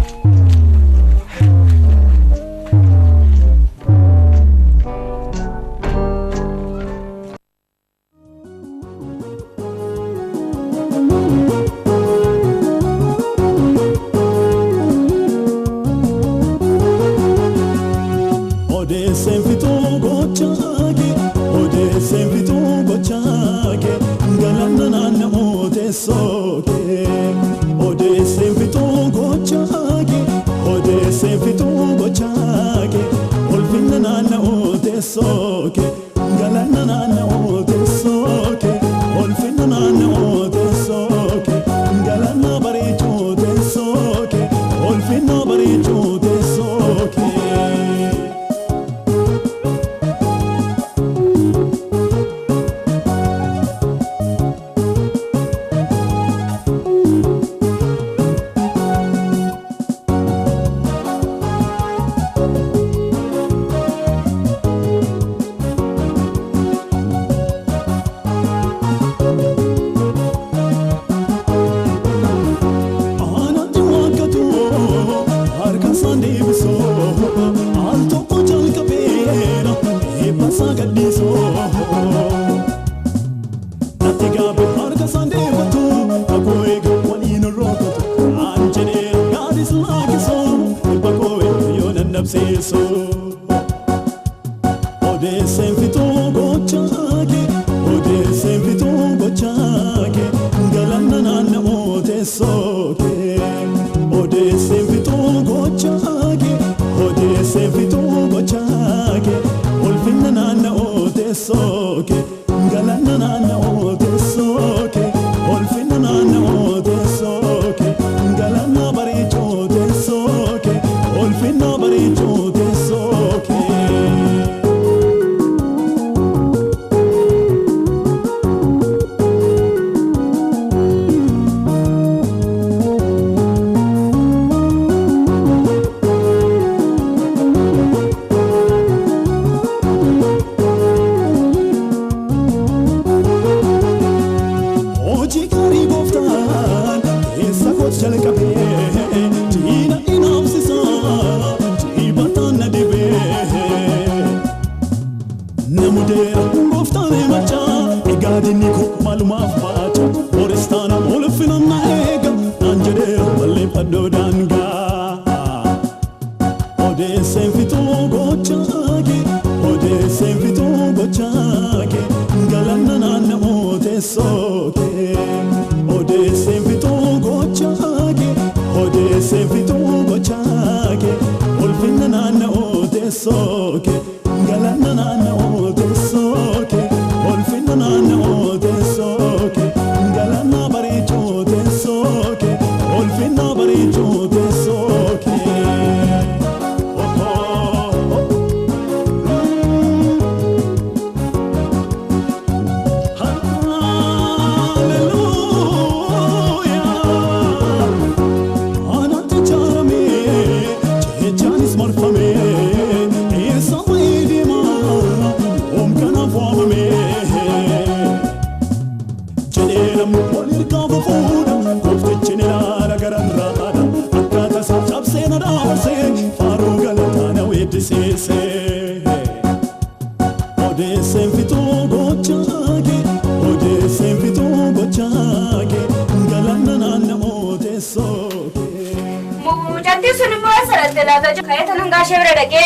Mujanti suni mo sarate la ta kaya tanan ga shebra da ke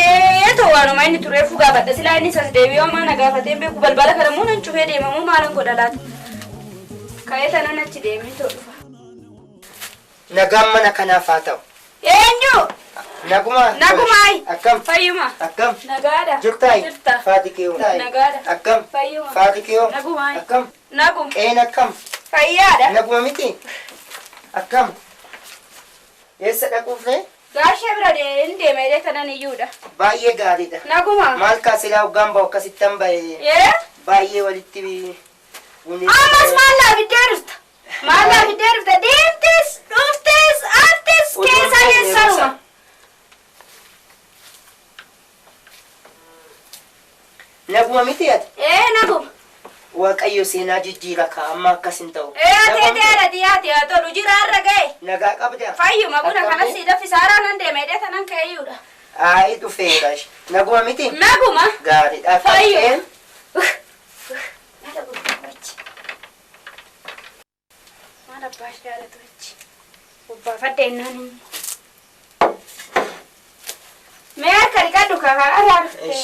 to wano mai ni ture fuga ba da sila ni sas dewi o mana ga fate be ku balbala kada mun an chuhe de mamu malan ko dalat kaya tanan na ci de mi to Nagam mana kana fataw. enyo naguma ai Akkam. fayuma Akkam. nagada Jirtai. jirta Fatikeo. nagada Akkam. fayuma Fatikeo. naguma ai Akkam. nagum Akkam. fayyada Naguma miti. Akkam. Eessa dhaquufne? ga shebra de inde mai de tanan yuda Baay'ee gaariidha. naguma Maal kaasilaa hoggaan bahu akkasittan bahe baay'ee walitti Amas mala biderta. Mala biderta dentes, uftes, artes, kesa yesaruma. Naguma miti ati? Nagum. Waaqayyo seenaa jijjiira ka amma akkasin ta'u. Teteera diyaati haa tolu jiraarra gahe. Nagaa qabda. Fayyuma buna kana siida fisaaraan nan deemee dheeta nan ka'eeyuudha. Ayi dhufeera. Naguma miti? Naguma. Gaariidha. Fayyu. Maal abbaash jaalatu jechi. Ubbaafadheennaan immoo. Mee harka dhiqadhu kakaa alaa dhuftee.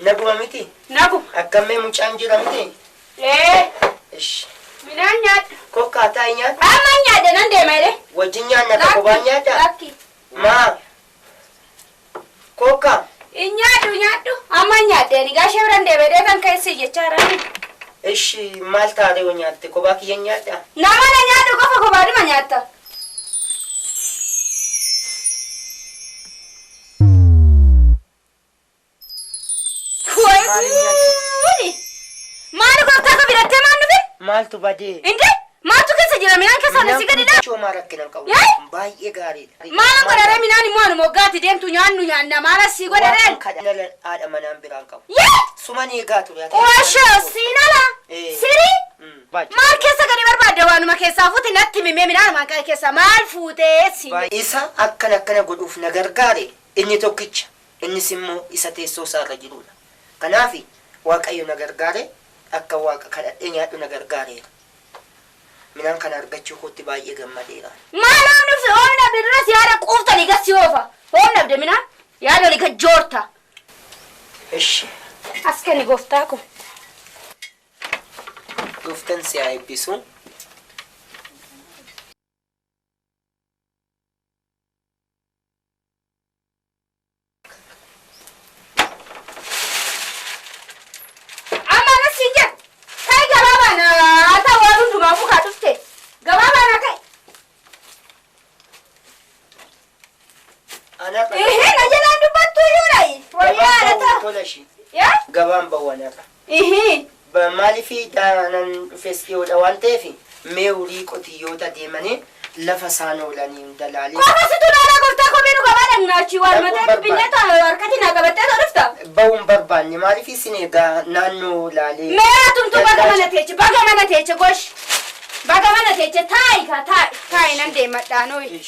Naguma miti? Naguma. Akkamee mucaan jira miti? Ish. Minaan nyaadhu. Kokkaa taa'e nyaadhu? Amma nyaadhe nan deema jedhe. Wajjin nyaanna ka kophaan nyaadhaa? Lakki. Maa? Kokkaa? Nyaadhu. Amma nyaadhe ni gaashee biraan deema jedhee kan keessi jechaadha. Ish maal taatee yoo nyaatte kophaa kiyya nyaadhaa? Nama na nyaadhu qofa kophaadhuma nyaatta. Maal gooftaa ka birattee maal nuti? Maaltu badee? Inde maaltu keessa jira minaan keessa nasi gadi dha? Choomaa rakkinan qabu. Baay'ee gaariidha. Maalan godhare minaan immoo anu moggaatti deemtu nyaannu nyaanna maala sii godhare? Kadhana haadha manaan biraan qabu. Suman eegaa ture. Oosho siinala? Siri? Maal keessa gadi barbaadde waanuma keessaa fuuti natti mimee minaan maan keessa maal fuutee si? Isa akkana godhuuf na gargaare inni tokkicha innis immoo isa teessoo isaarra jirudha. Kanaafi Waaqayyo na gargaare akka waaqa kadhadhee nyaadhu na gargaareera. Minaan kana argachuu kootti baay'ee gammadeera. Maalaan dhufte oomna abdee duras yaada quuftanii gassi oofa. Oomna abdee minaan yaada olii gajjoorta. Ishi. As kenni gooftaa kun. Gooftaan si haa eebbisu. Gabaan bawanarra. Maaliifii daanan dhufeessiyoodha waan ta'eef mee horii qotiyyoota deemanii lafa isaan oolanii dalaalee. Qofa situ naannoo gooftaa kophee nu gabaa dhagnaachii waan mataa bineeta harkatti na qabattee tolufta. Ba'uun barbaanne maaliif isin egaa naannoo laalee. Mee tumtu baga mana teeche gosh. Baga mana teeche taa'i nan deemadhaan ooyi.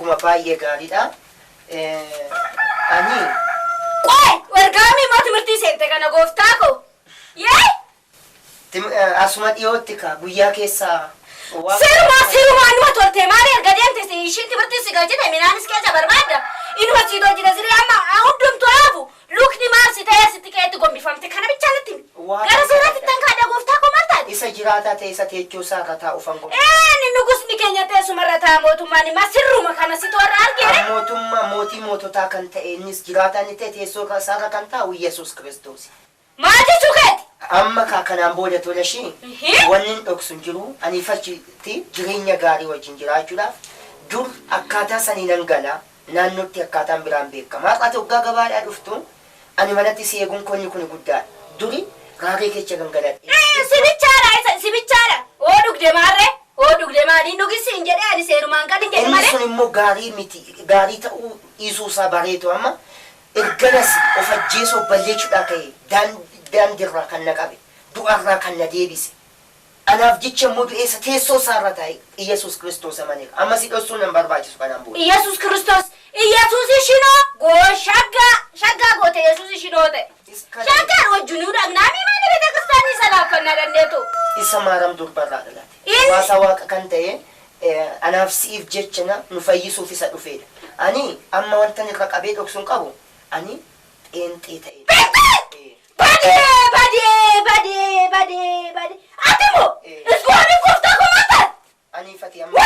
akkuma baay'ee gaariidha. Ani Qoy, wargaami mootummaa seente kana gooftaa ko. asuma dhiyootti ka guyyaa keessa Siruma numa tolte maali erga deemte ishiin timirtii si galchite minaanis keessa barbaadda. Inuma si hojjete siree amma hundumtu haafu lukni maarsi ta'ee sitti keetti gombifamte kana bichaanitti. Gara seeraatti tan kaadha gooftaa ko maal taate? isa jiraataa ta'e isa teechoo isaa irra taa'u fango. Ni nugusni keenya teessumarra ta'a mootummaan ima sirruma kana situ warra argee. Mootummaa mootii moototaa kan ta'e innis jiraataa inni ta'e teessoo isaa irra kan taa'u Yesuus Kiristoos. Maati cukeeti? Amma kanaan booda tola ishii wanni hin dhoksun jiru ani fachiitti jireenya gaarii wajjin jiraachuudhaaf dur akkaataa sanii nan gala naannootti akkaataan biraan beekama. Haaqati waggaa gabaadhaa dhuftu ani manatti si eeguun konni kun guddaadha. Duri gaarii kecha gangaladhe. Sibichaadha. Oo dhugde maarree? Oo dhugde maali? Nugisi hin jedhee ani seerumaan kan hin jedhe malee. Inni sun immoo gaarii miti. Gaarii ta'uu dhiisuu isaa bareetu amma erganas of ajjeesoo balleechuudhaa ka'e daandirraa kan na qabe du'arraa kan na deebise. Anaaf jecha immoo du'eessa teessoo isaarra taa'e Iyesuus Kiristoos amaneera. Amma si dhossuun nan barbaachisu kanaan booda. Iyesuus Kiristoos Iyesuus ishinoo goo shaggaa goote Iyesuus ishinoo ta'e. Shaggaan wajjinuu dhaqnaami maali beeta kiristaanii sanaaf kan na dandeetu. Isa maaram durbarraa dhalate. Waasaa waaqa kan ta'e anaaf si'iif jecha nu fayyisuuf isa dhufeedha. Ani amma wanta irra qabee dhoksuun qabu ani xeenxee ta'e. Badee. Atimo! Iskuwaani gooftaa komaatan! Ani fati amma.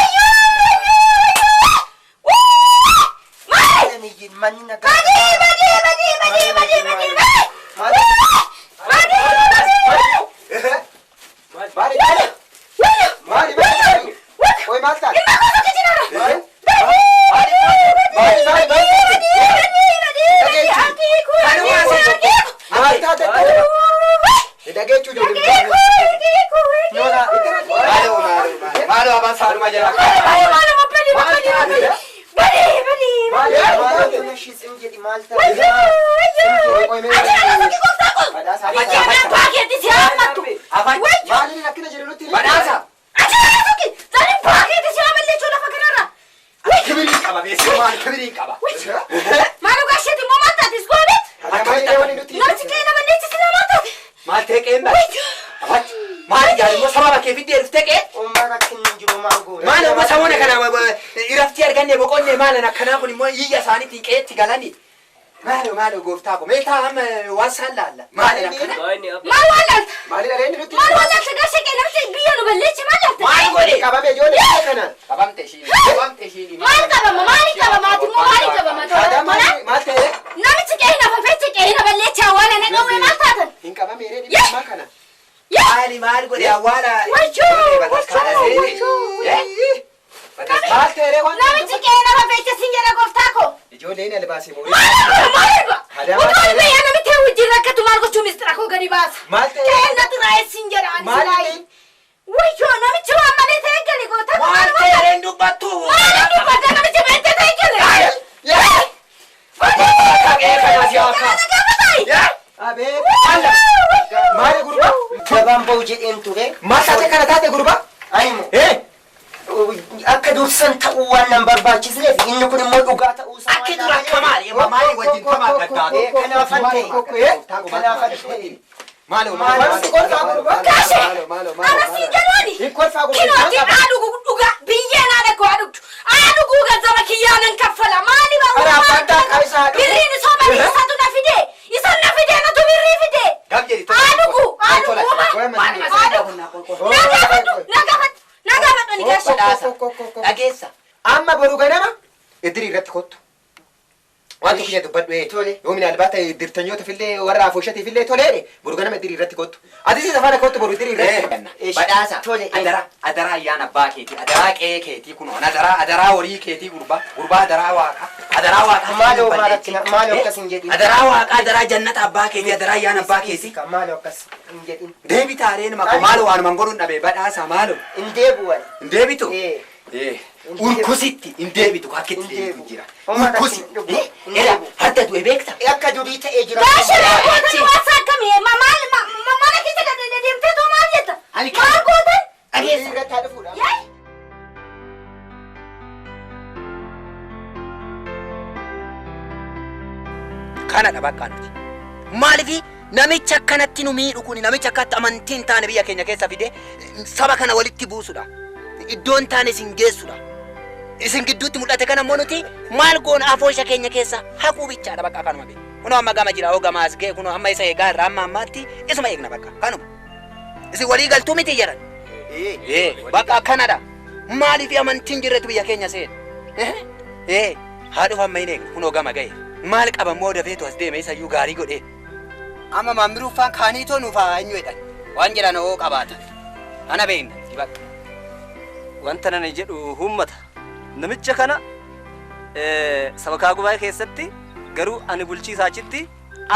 Manni nagaa. Maalo gooftaa ko meetaa amma waan saallalla maali akkana maali dhareen nuti gashee namti biyya nu balleechi maali godhe qabame ijoollee kana qabamte shiini maali qabama maal ta'e namichi qe'ina fafeechi qe'ina balleechi awwaala na gawwee maal taatan hin qabame reedi bimaa kana maali godhe awwaala maal ta'e waan namichi qe'ina fafeechi sin jedha gooftaa ko ijoolleen albaasii moo akka dursan ta'uu waan nan barbaachisneef inni kun immoo dhugaa ta'uu isaa Akki dura kamaali maali wajjin kamaa gaddaate kanaafan ta'e maalo amma boru ganama idiri irratti kottu wanti kiyya dubbadhu tole yoomina albaata dirtanyoota fillee warra afooshati fillee toleedhe boru ganama idiri irratti kottu ati si safana kottu boru idiri irratti badhaasa adara ayyaana abbaa keetii adara qe'ee keetii kunoon adara horii keetii gurbaa adara waaqa maaloo akkas hin jedhin adara waaqa adara jannata abbaa keetii adara ayyaana abbaa keetii maaloo akkas hin jedhin deebi taareen mako maaloo waanuman godhuun dhabe badhaasa maaloo hin deebi'uwan hin deebitu urkusitti hin deebitu akkitti deebitu jira urkusi hadda du'e beekta akka durii ta'ee jira Kanadha bakka nuti. Maaliif namicha akkanatti nu miidhu kun namicha akkatti amantiin taane biyya keenya keessa fide saba kana walitti buusudha. Iddoon taane isin geessudha. Isin gidduutti mul'ate kana immoo nuti maal goona afoosha keenya keessa haquu bichaadha bakka kanuma bee. Kunoo amma gama jira hoo gama as ga'e kunoo amma isa eegaa irraa amma ammaatti isuma eegna bakka kanuma. Isin walii galtuu miti jedhan. Bakka akkanadha. Maaliif amantiin jirretu biyya keenya seena? Haadhuuf amma hin eegna kunoo gama ga'e. Maal qaba immoo dafeetu as deeme isayyuu gaarii godhee. Amma maamiruuffaan kaaniitoo nuuf haa eenyu jedhan. Waan jedhan hoo qabaatan. Ana beekna bakka. Wanta nani jedhu hummata. Namicha kana sabakaa gubaa'ee keessatti garuu ani bulchiisaa achitti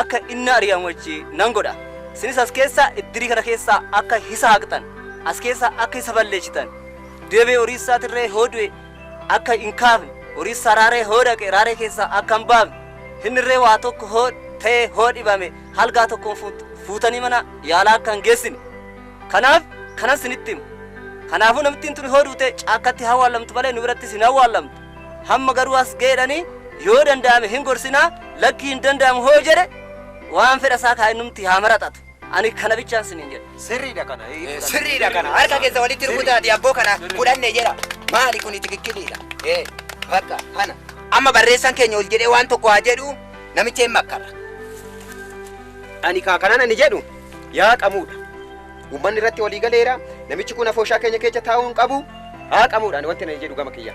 akka inni ari'amu achi nan godha. Isinis as keessaa iddirii kana keessaa akka hisa haqxan as keessaa akka isa balleessitan deebee horii isaatirree hoodue akka hin kaafne horii isaa raaree hoodhaqe raaree keessaa akka hin baafne hinnirree waa tokko ta'ee hoodhibame halgaa tokkoon fuutanii mana yaalaa akka hin geessine. Kanaaf kanas isinitti himu. Kanaafuu namittiin tuni hoodute caakkatti hawwaalamtu malee nu birattis hin hawwaalamtu. Hamma garuu as ga'eedhanii yoo danda'ame hin gorsinaa lakki hin danda'amu hoo jedhe waan fedha isaa kaa'inumti haa maraxatu. Ani kana bichaan siniin jedhe. Sirriidha kana. Sirriidha kana. Harka keessa walitti rukutaati abboo kana fudhanne jedha. Maali kun tikikkiliidha. Bakka kana. Amma barreessaan keenya ol jedhee waan tokko haa jedhu namicha hin makkara. Ani kanan ani jedhu yaa qamuudha. Uummanni irratti walii galeera. Namichi kun afooshaa keenya keessa taa'uu hin qabu. Haa qamuudhaan wanti ani jedhu gama kiyya.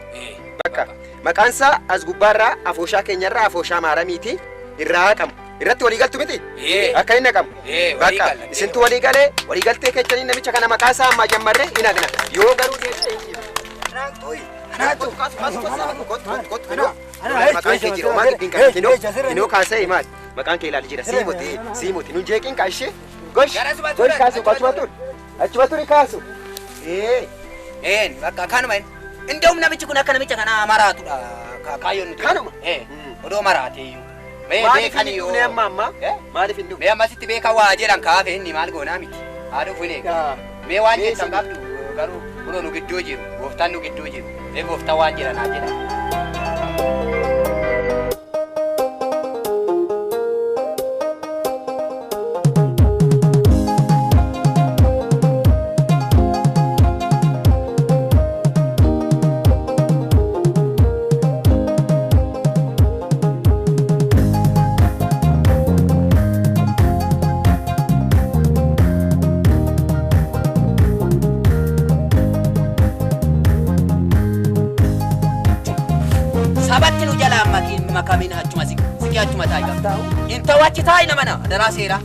Bakka maqaan isaa as gubbaarraa afooshaa keenyarraa afooshaa maaramiiti irraa haa qamu. Irratti walii galtu miti? Akka inni qabu. Bakka isintu walii galee walii galtee keessanii namicha kana maqaa isaa amma jammarree hin agna. Yoo garuu maqaan kee jira maal ittiin kan hinoo kaasee maal maqaan kee ilaali jira siimuti nun jeeqiin kaashee gosh gosh kaasu achuma turi kaasu. Bakka kanuma indahum namichi kun akka namicha kana maraatudha kaayyoon nuti. Kanuma? Odoo maraateeyyuu. Maaliif hin dhufne amma? Maaliif hin dhufne? Mee ammasitti beekaa waa jedhan kaafe inni maal goonaa miti. Haa dhufu hin eega. Mee waan jettan qabdu garuu kunoo nu gidduu jiru. Gooftaan nu gidduu jiru. Mee gooftaan waan jedhan haa jedhan. Sabatni nu jala makamina achuma siki achuma taa'e. Inta wachi taa'e namana daraa seera.